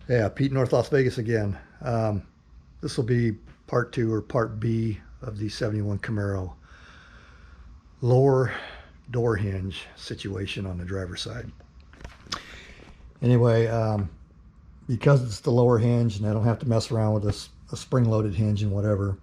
Yeah, Pete, North Las Vegas again. This will be part two or part B of the 71 Camaro lower door hinge situation on the driver's side. Anyway, because it's the lower hinge and I don't have to mess around with a spring-loaded hinge and whatever,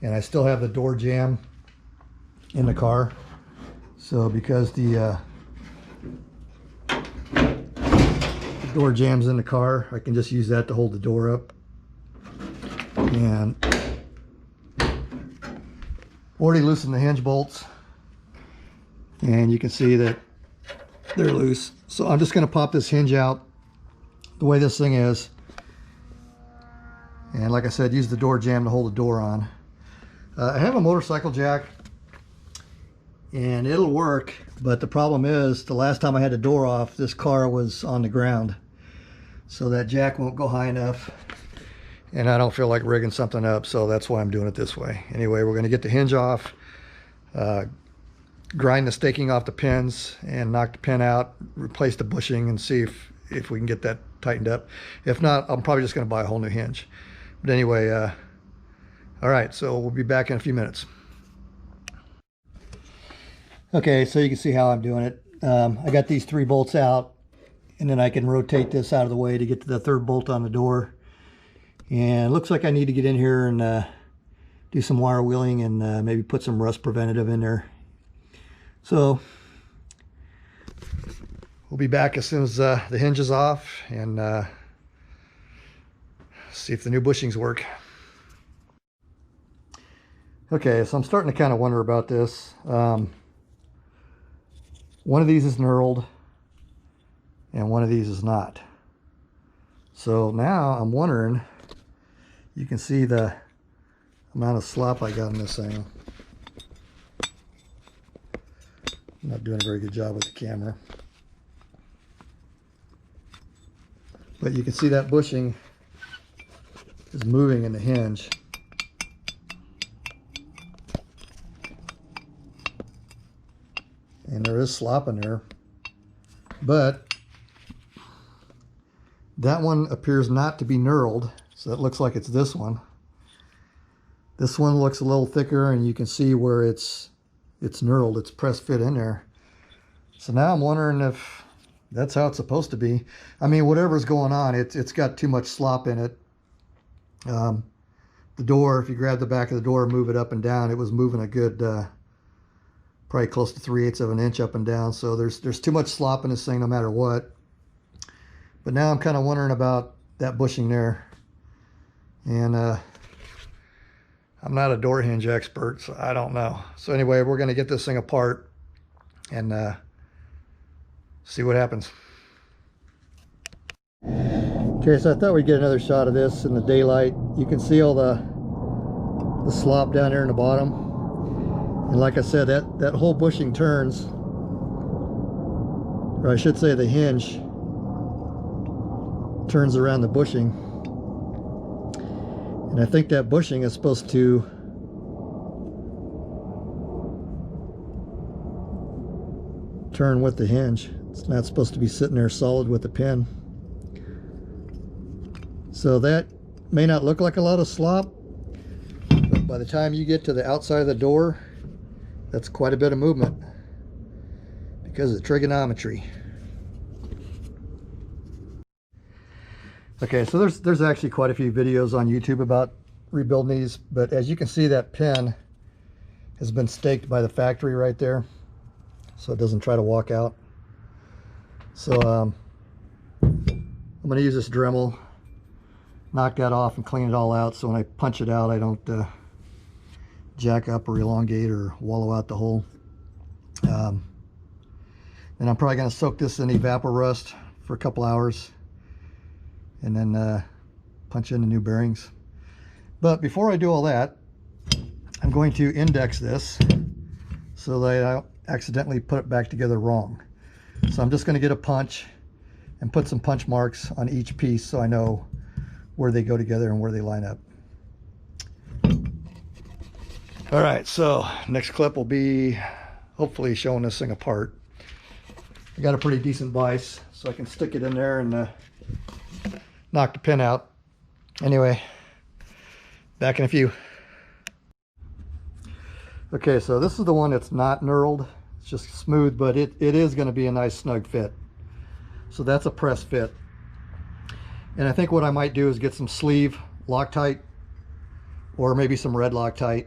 and I still have the door jamb in the car. So because the door jambs in the car, I can just use that to hold the door up. And already loosened the hinge bolts, and you can see that they're loose. So I'm just going to pop this hinge out the way this thing is, and like I said, use the door jamb to hold the door on. I have a motorcycle jack and it'll work, but the problem is the last time I had the door off, this car was on the ground, so that jack won't go high enough, and I don't feel like rigging something up, so that's why I'm doing it this way. Anyway, we're going to get the hinge off, grind the staking off the pins and knock the pin out, replace the bushing, and see if we can get that tightened up. If not, I'm probably just going to buy a whole new hinge. But anyway, all right, so we'll be back in a few minutes. Okay, so you can see how I'm doing it. I got these 3 bolts out, and then I can rotate this out of the way to get to the 3rd bolt on the door. And it looks like I need to get in here and do some wire wheeling and maybe put some rust preventative in there. So we'll be back as soon as the hinge is off and see if the new bushings work. Okay, so I'm starting to kind of wonder about this. One of these is knurled and one of these is not. So now I'm wondering, you can see the amount of slop I got in this thing. I'm not doing a very good job with the camera. But you can see that bushing is moving in the hinge. And there is slop in there. But that one appears not to be knurled, so it looks like it's this one. This one looks a little thicker, and you can see where it's knurled. It's press fit in there. So now I'm wondering if that's how it's supposed to be. I mean, whatever's going on, it's got too much slop in it. The door, if you grab the back of the door and move it up and down, it was moving a good probably close to 3/8 of an inch up and down. So there's too much slop in this thing no matter what. But now I'm kind of wondering about that bushing there. And I'm not a door hinge expert, so I don't know. So anyway, we're going to get this thing apart and see what happens. Okay, so I thought we'd get another shot of this in the daylight. You can see all the slop down there in the bottom. And like I said, that whole bushing turns, or I should say the hinge turns around the bushing. And I think that bushing is supposed to turn with the hinge. It's not supposed to be sitting there solid with the pin. So that may not look like a lot of slop, but by the time you get to the outside of the door, that's quite a bit of movement because of trigonometry. Okay, so there's actually quite a few videos on YouTube about rebuilding these, but as you can see, that pin has been staked by the factory right there, so it doesn't try to walk out. So I'm going to use this Dremel, knock that off and clean it all out, so when I punch it out I don't jack up or elongate or wallow out the hole. And I'm probably going to soak this in evapor rust for a couple hours and then punch in the new bearings. But before I do all that, I'm going to index this so that I don't accidentally put it back together wrong. So I'm just going to get a punch and put some punch marks on each piece so I know where they go together and where they line up. All right, so next clip will be hopefully showing this thing apart. I got a pretty decent vise, so I can stick it in there and knock the pin out. Anyway, back in a few. Okay, so this is the one that's not knurled. It's just smooth, but it is going to be a nice snug fit. So that's a press fit. And I think what I might do is get some sleeve Loctite, or maybe some red Loctite.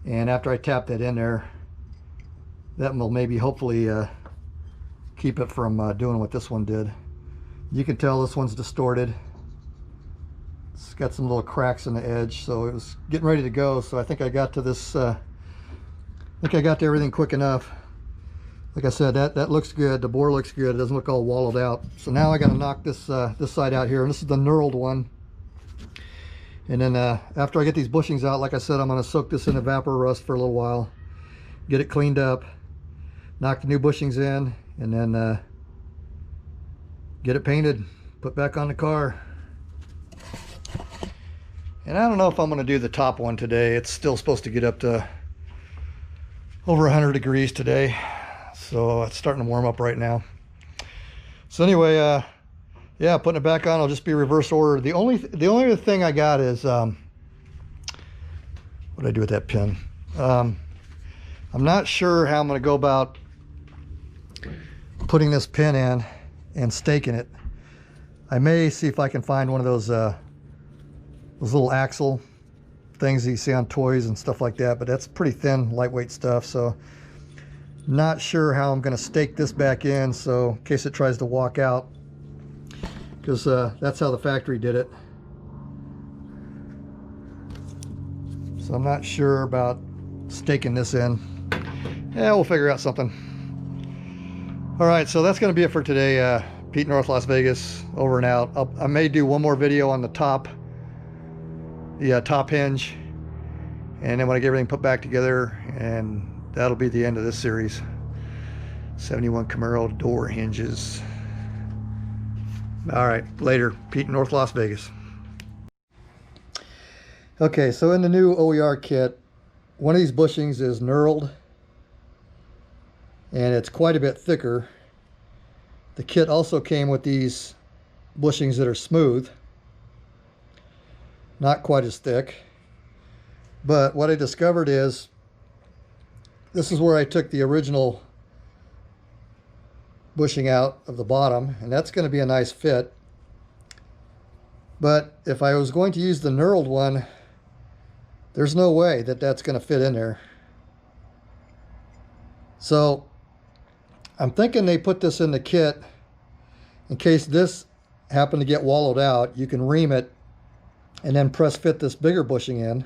And after I tap that in there, that will maybe hopefully keep it from doing what this one did. You can tell this one's distorted. It's got some little cracks in the edge, so it was getting ready to go. So I think I got to this, I think I got to everything quick enough. Like I said, that looks good. The bore looks good. It doesn't look all wallowed out. So now I got to knock this this side out here, and this is the knurled one. And then after I get these bushings out, like I said, I'm going to soak this in Evapor Rust for a little while, get it cleaned up, knock the new bushings in, and then get it painted, put back on the car. And I don't know if I'm going to do the top one today. It's still supposed to get up to over 100 degrees today, so it's starting to warm up right now. So anyway, yeah, putting it back on, I'll just be reverse order. The only other thing I got is what did I do with that pin? I'm not sure how I'm going to go about putting this pin in and staking it. I may see if I can find one of those little axle things that you see on toys and stuff like that, but that's pretty thin, lightweight stuff. So not sure how I'm going to stake this back in, so in case it tries to walk out, because that's how the factory did it. So I'm not sure about staking this in. Yeah, we'll figure out something. All right, so that's going to be it for today. Pete, North Las Vegas, over and out. I may do one more video on the top hinge, and then when I get everything put back together, and that'll be the end of this series. 71 Camaro door hinges. All right, later. Pete, North Las Vegas. Okay, so in the new OER kit, one of these bushings is knurled, and it's quite a bit thicker. The kit also came with these bushings that are smooth, not quite as thick. But what I discovered is, this is where I took the original bushing out of the bottom, and that's going to be a nice fit. But if I was going to use the knurled one, there's no way that that's going to fit in there. So I'm thinking they put this in the kit in case this happened to get wallowed out. You can ream it and then press fit this bigger bushing in,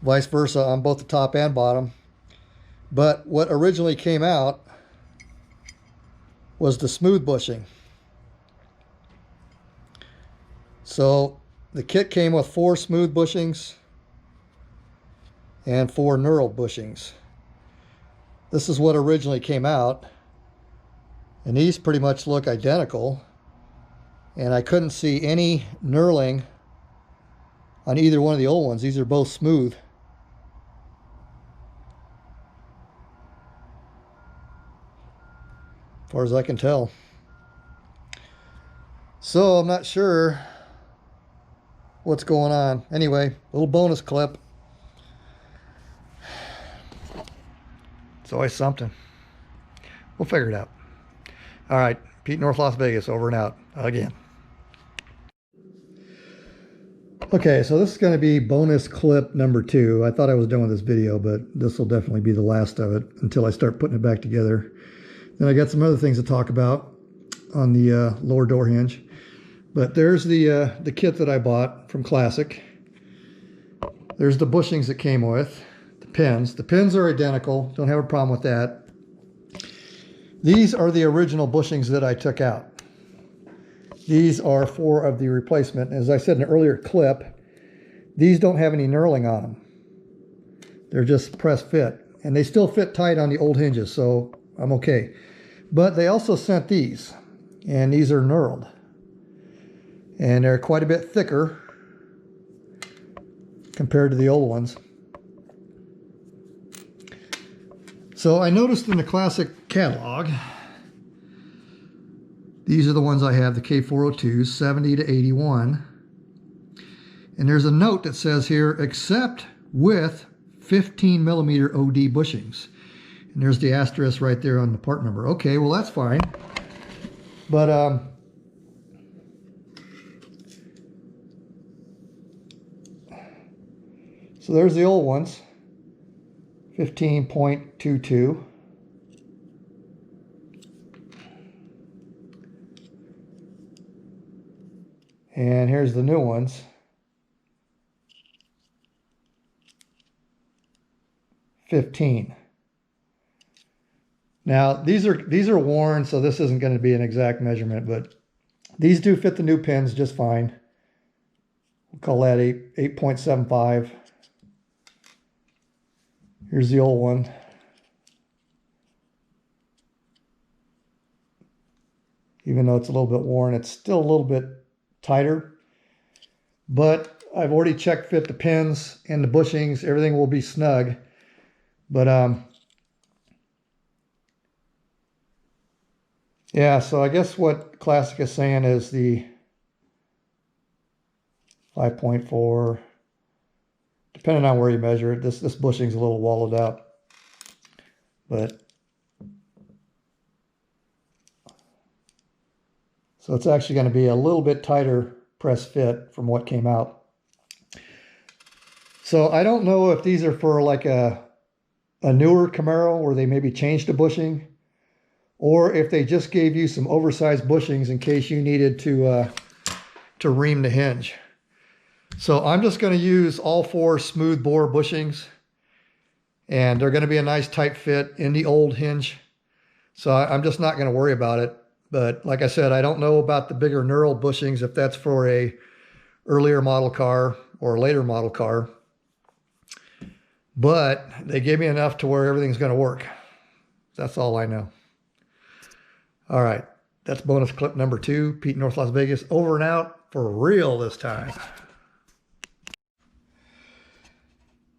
vice versa on both the top and bottom. But what originally came out was the smooth bushing. So the kit came with 4 smooth bushings and 4 knurled bushings. This is what originally came out, and these pretty much look identical, and I couldn't see any knurling on either one of the old ones. These are both smooth. As far as I can tell. So I'm not sure what's going on. Anyway, a little bonus clip. It's always something. We'll figure it out. All right, Pete, North Las Vegas, over and out again. Okay, so this is going to be bonus clip number 2. I thought I was done with this video, but this will definitely be the last of it until I start putting it back together. Then I got some other things to talk about on the lower door hinge. But there's the kit that I bought from Classic. There's the bushings that came with, the pins. The pins are identical, don't have a problem with that. These are the original bushings that I took out. These are 4 of the replacement. As I said in an earlier clip, these don't have any knurling on them. They're just press fit. And they still fit tight on the old hinges, so I'm okay. But they also sent these, and these are knurled. And they're quite a bit thicker compared to the old ones. So I noticed in the Classic catalog These are the ones I have, the K402s, 70 to 81. And there's a note that says here, except with 15 millimeter OD bushings. And there's the asterisk right there on the part number. Okay, well that's fine. But so there's the old ones, 15.22. And here's the new ones. 15. Now these are worn, so this isn't going to be an exact measurement, but these do fit the new pins just fine. We'll call that 8.75. Here's the old one. Even though it's a little bit worn, it's still a little bit tighter. But I've already checked fit the pins and the bushings. Everything will be snug. But yeah, so I guess what Classic is saying is the 5.4, depending on where you measure it, this bushing's a little wallowed out. But so it's actually going to be a little bit tighter press fit from what came out. So I don't know if these are for like a newer Camaro where they maybe changed a bushing, or if they just gave you some oversized bushings in case you needed to ream the hinge. So I'm just going to use all 4 smooth bore bushings, and they're going to be a nice tight fit in the old hinge. So I'm just not going to worry about it. But like I said, I don't know about the bigger knurled bushings, if that's for a earlier model car or a later model car. But they gave me enough to where everything's going to work. That's all I know. All right, that's bonus clip number 2. Pete, North Las Vegas, over and out for real this time.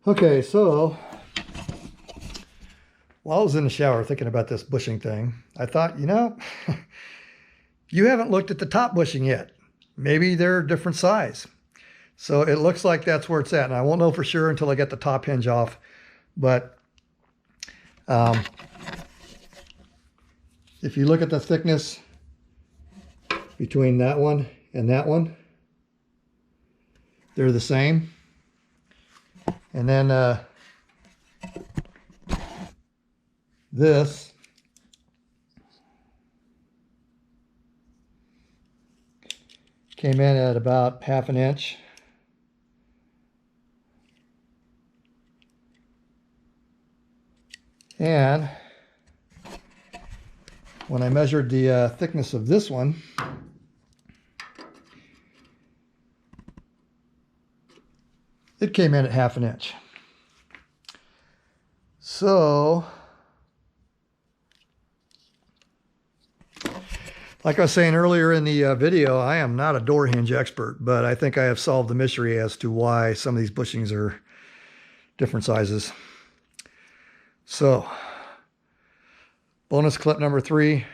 Okay, so while I was in the shower thinking about this bushing thing, I thought, you know, you haven't looked at the top bushing yet. Maybe they're a different size. So it looks like that's where it's at. And I won't know for sure until I get the top hinge off. But if you look at the thickness between that one and that one, they're the same. And then this came in at about 1/2 inch. And when I measured the thickness of this one, it came in at 1/2 inch. So, like I was saying earlier in the video, I am not a door hinge expert, but I think I have solved the mystery as to why some of these bushings are different sizes. So, bonus clip number 3.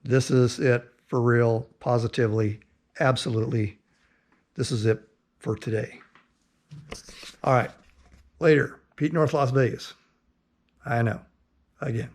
This is it for real, positively, absolutely. This is it for today. All right, later. Pete, North Las Vegas. I know, again.